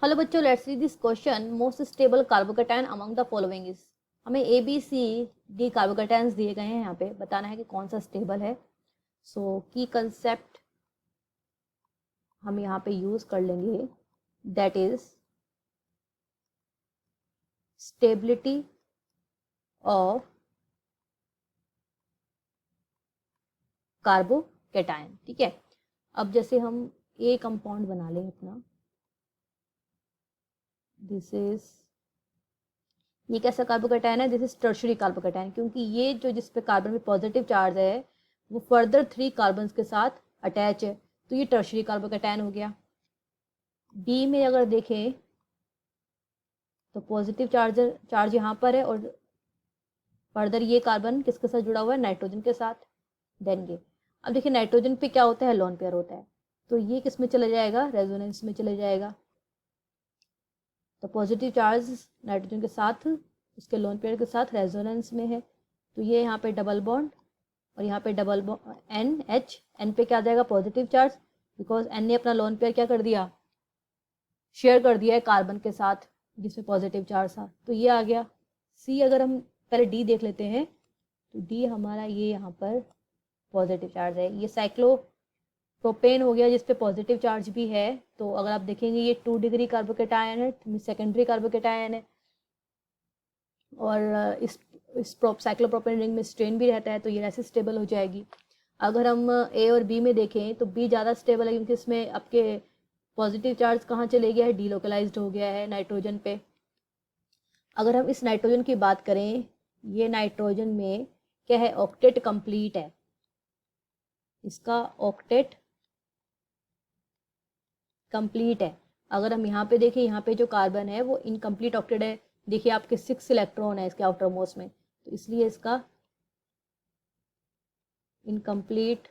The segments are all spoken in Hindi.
हेलो बच्चों, let's see this question. Most stable carbocation among the following is. हमें A B C D carbocations दिए गए हैं, यहाँ पे बताना है कि कौन सा स्टेबल है। सो की कंसेप्ट हम यहाँ पे यूज कर लेंगे, that is stability of carbocation. ठीक है, अब जैसे हम ए कंपाउंड बना लें अपना, दिस इज, ये कैसा कार्बोकैटायन है? दिस इज टर्शरी कार्बोकैटायन, क्योंकि ये जो जिस पे कार्बन में पॉजिटिव चार्ज है वो फर्दर 3 कार्बन के साथ अटैच है, तो ये टर्शरी कार्बोकैटायन हो गया। बी में अगर देखें तो पॉजिटिव चार्ज यहाँ पर है और फर्दर ये कार्बन किसके साथ जुड़ा हुआ है? नाइट्रोजन के साथ। देन ये, अब देखिए नाइट्रोजन पे क्या होता है? लोन पेयर होता है, तो ये किस में चले जाएगा? रेजोनेंस में चले जाएगा। तो पॉजिटिव चार्ज नाइट्रोजन के साथ उसके लोन पेयर के साथ रेजोनेंस में है, तो ये यहाँ पे डबल बॉन्ड और यहाँ पे डबल बॉन्ड एन पे क्या आ जाएगा? पॉजिटिव चार्ज, बिकॉज एन ने अपना लोन पेयर क्या कर दिया? शेयर कर दिया है कार्बन के साथ जिसमें पॉजिटिव चार्ज था, तो ये आ गया। सी अगर हम पहले डी देख लेते हैं, तो डी हमारा ये यहाँ पर पॉजिटिव चार्ज है, ये साइक्लोप्रोपेन हो गया जिसपे पॉजिटिव चार्ज भी है। तो अगर आप देखेंगे ये 2 डिग्री कार्बोकैटायन है, सेकेंडरी कार्बोकैटायन है, और इस साइक्लोप्रोपेन रिंग में स्ट्रेन भी रहता है, तो ये ऐसे स्टेबल हो जाएगी। अगर हम ए और बी में देखें तो बी ज़्यादा स्टेबल है, क्योंकि इसमें आपके पॉजिटिव चार्ज कहाँ चले गया है? डीलोकलाइज्ड हो गया है नाइट्रोजन पे। अगर हम इस नाइट्रोजन की बात करें, ये नाइट्रोजन में क्या है? ऑक्टेट कंप्लीट है, इसका ऑक्टेट कंप्लीट है। अगर हम यहाँ पे देखें, यहाँ पे जो कार्बन है वो इनकम्प्लीट ऑक्टेट है। देखिए आपके 6 इलेक्ट्रॉन है इसके आउटर मोस्ट में, तो इसलिए इसका इनकम्प्लीट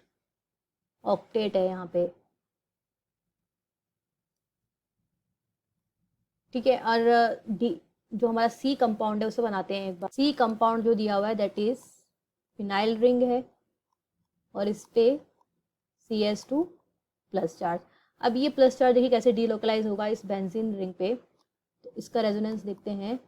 ऑक्टेट है यहाँ पे। ठीक है, और डी जो हमारा सी कंपाउंड है उसे बनाते हैं एक बार। सी कंपाउंड जो दिया हुआ है दैट इज फिनाइल रिंग है, और इस पे CH2 प्लस चार्ज। अब ये प्लस चार्ज देखिए कैसे डीलोकलाइज होगा इस बेंजीन रिंग पे, तो इसका रेजोनेंस देखते हैं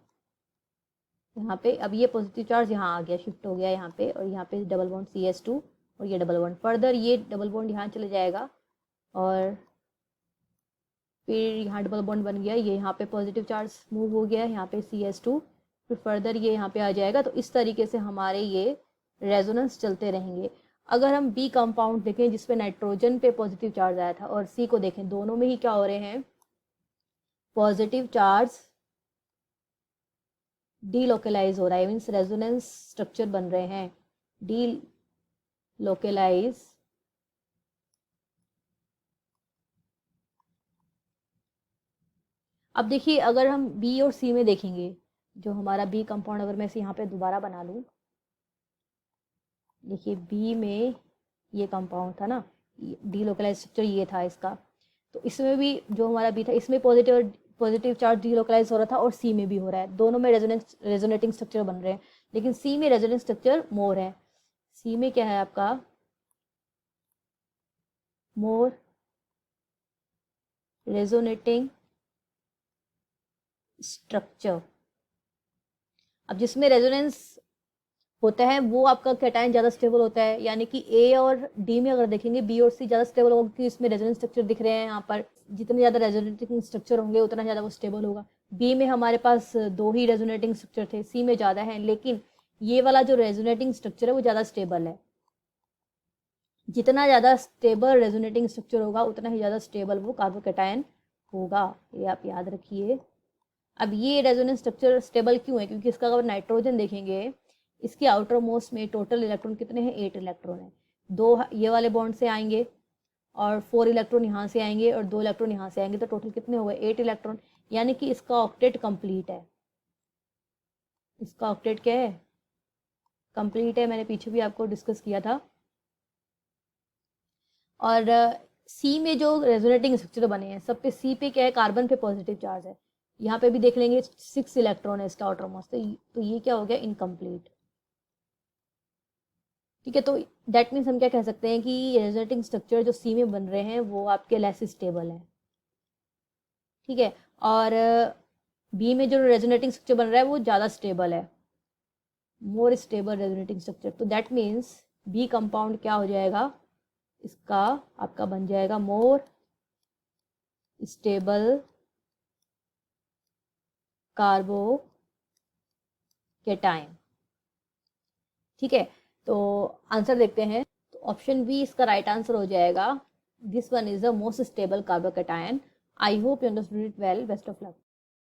यहाँ पे। अब ये पॉजिटिव चार्ज यहाँ आ गया, शिफ्ट हो गया यहाँ पे, और यहाँ पे डबल बॉन्ड CH2 और ये डबल बॉन्ड, फर्दर ये डबल बॉन्ड यहाँ चले जाएगा और फिर यहाँ डबल बॉन्ड बन गया, ये यहाँ पे पॉजिटिव चार्ज मूव हो गया यहाँ पे CH2, फिर फर्दर ये यहाँ पे आ जाएगा। तो इस तरीके से हमारे ये रेजोनेंस चलते रहेंगे। अगर हम बी कंपाउंड देखें जिसपे नाइट्रोजन पे पॉजिटिव चार्ज आया था, और सी को देखें, दोनों में ही क्या हो रहे हैं? पॉजिटिव चार्ज डीलोकलाइज हो रहा है, मीन्स रेजोनेंस स्ट्रक्चर बन रहे हैं। डी लोकलाइज अब देखिए अगर हम बी और सी में देखेंगे, जो हमारा बी कंपाउंड अगर मैं इसे यहाँ पे दोबारा बना लूँ, देखिए बी में ये कंपाउंड था ना, डी लोकलाइज स्ट्रक्चर ये था इसका, तो इसमें भी जो हमारा बी था इसमें पॉजिटिव चार्ज डी लोकलाइज हो रहा था, और सी में भी हो रहा है। दोनों में रेजोनेटिंग स्ट्रक्चर बन रहे हैं, लेकिन सी में रेजोनेटिंग स्ट्रक्चर मोर है। सी में क्या है आपका? मोर रेजोनेटिंग स्ट्रक्चर। अब जिसमें रेजोनेंस होता है वो आपका कैटायन ज़्यादा स्टेबल होता है, यानी कि ए और डी में अगर देखेंगे बी और सी ज़्यादा स्टेबल होगा, क्योंकि इसमें रेजोनेंस स्ट्रक्चर दिख रहे हैं यहाँ पर। जितने ज़्यादा रेजोनेटिंग स्ट्रक्चर होंगे उतना ज़्यादा वो स्टेबल होगा। बी में हमारे पास 2 ही रेजोनेटिंग स्ट्रक्चर थे, सी में ज़्यादा है, लेकिन ये वाला जो रेजोनेटिंग स्ट्रक्चर है वो ज़्यादा स्टेबल है। जितना ज़्यादा स्टेबल रेजोनेटिंग स्ट्रक्चर होगा उतना ही ज़्यादा स्टेबल वो कार्बोकैटायन होगा, ये आप याद रखिए। अब ये रेजोनेंस स्ट्रक्चर स्टेबल क्यों है? क्योंकि इसका अगर नाइट्रोजन देखेंगे, इसके आउटर मोस्ट में टोटल इलेक्ट्रॉन कितने हैं? 8 इलेक्ट्रॉन है। 2 ये वाले बॉन्ड से आएंगे और 4 इलेक्ट्रॉन यहाँ से आएंगे और 2 इलेक्ट्रॉन यहाँ से आएंगे, तो टोटल कितने हुए? 8 इलेक्ट्रॉन, यानी कि इसका ऑक्टेट कंप्लीट है। इसका ऑक्टेट क्या है? कंप्लीट है, मैंने पीछे भी आपको डिस्कस किया था। और सी में जो रेजोनेटिंग स्ट्रक्चर बने हैं सब पे, सी पे क्या है? कार्बन पे पॉजिटिव चार्ज है। यहाँ पे भी देख लेंगे 6 इलेक्ट्रॉन है इसका आउटर मोस्ट, तो ये क्या हो गया? इनकम्प्लीट। ठीक है, तो दैट मीन्स हम क्या कह सकते हैं कि रेजोनेटिंग स्ट्रक्चर जो सी में बन रहे हैं वो आपके लेस स्टेबल है। ठीक है, और बी में जो रेजोनेटिंग स्ट्रक्चर बन रहा है वो ज़्यादा स्टेबल है, मोर स्टेबल रेजोनेटिंग स्ट्रक्चर। तो दैट मीन्स बी कंपाउंड क्या हो जाएगा, इसका आपका बन जाएगा मोर स्टेबल कार्बोकेटाइन। ठीक है, तो आंसर देखते हैं। तो ऑप्शन बी इसका राइट आंसर हो जाएगा, this one is the most stable carbocation. I hope you understood it well, best of luck.